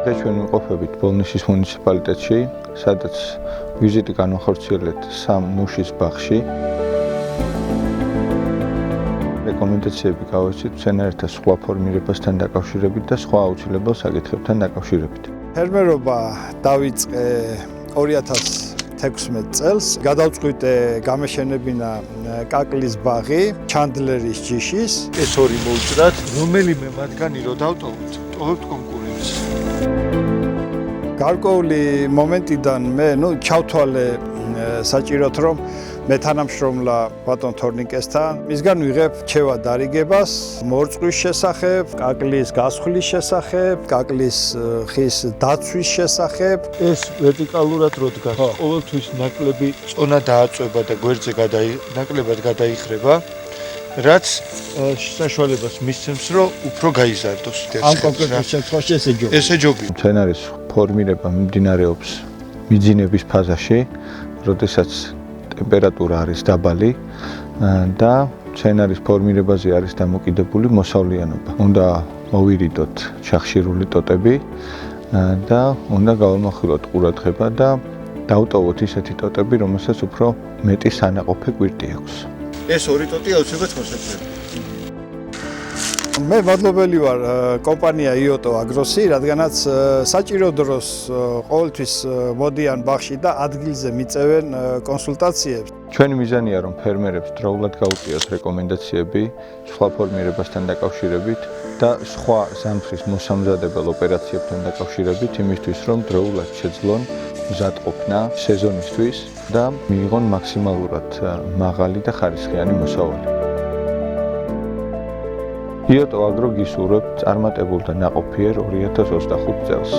დღეს ჩვენ ვიმყოფებით ბოლნისის მუნიციპალიტეტში, სადაც ვიზიტი განვახორციელეთ სამ ნუშის ბაღში. რეკომენდაციები გავაცით მცენარეთა სხვა ფორმირებასთან დაკავშირებით და სხვა აუცილებელ საკითხებთან დაკავშირებით. ფერმერობა დავიწყე 2016 წელს. გადავწყვიტე გამეშენებინა კაკლის ბაღი ჩანდლერის ჯიშის. ეს ორი მოუჭრათ, რომელიმე მათგანი რო დავტოვოთ, ტოვებთ კონკურენცს. გარკვეული მომენტიდან მე ჩავთვალე საჭიროდ რომ მე თანამშრომლა ბატონ თორნიკესთან მისგან ვიღებ რჩევა დარიგებას მორწყვის შესახებ, კაკლის გასხლის შესახებ, კაკლის ხის დაცვის შესახებ. ეს ვერტიკალურად რო დგას, ყოველთვის ნაკლები წონა დააწვება და გვერდზე ნაკლებად გადაიხრება, რაც საშუალებას მისცემს, რომ უფრო გაიზარდოს. ამ კონკრეტულ შემთხვევაში ესე ჯობია. მცენარის ფორმირება მიმდინარეობს მიძინების ფაზაში, როდესაც ტემპერატურა არის დაბალი და მცენარის ფორმირებაზე არის დამოკიდებული მოსავლიანობა. უნდა მოვირიდოთ ჩახშირული ტოტები და უნდა გავამახვილოთ ყურადღება და დავტოვოთ ისეთი ტოტები, რომელსაც უფრო მეტი სანაყოფე კვირტი აქვს. ეს ორი ტოტი აუცილებლად მოსაჭრელია. მე მადლობელი ვარ კომპანია იოტო აგროსი, რადგანაც საჭირო დროს ყოველთვის მოდიან ბაღში და ადგილზე მიწევენ კონსულტაციებს. ჩვენი მიზანია რომ ფერმერებს დროულად გაუწიოთ რეკომენდაციები სხვა ფორმირებასთან დაკავშირებით და სხვა ზამთრის მოსამზადებელ ოპერაციებთან დაკავშირებით იმისთვის რომ დროულად შეძლონ მზადყოფნა სეზონისთვის და მიიღონ მაქსიმალურად მაღალი და ხარისხიანი მოსავალი. იოტო აგრო გისურვებთ წარმატებულ და ნაყოფიერ 2025 წელს.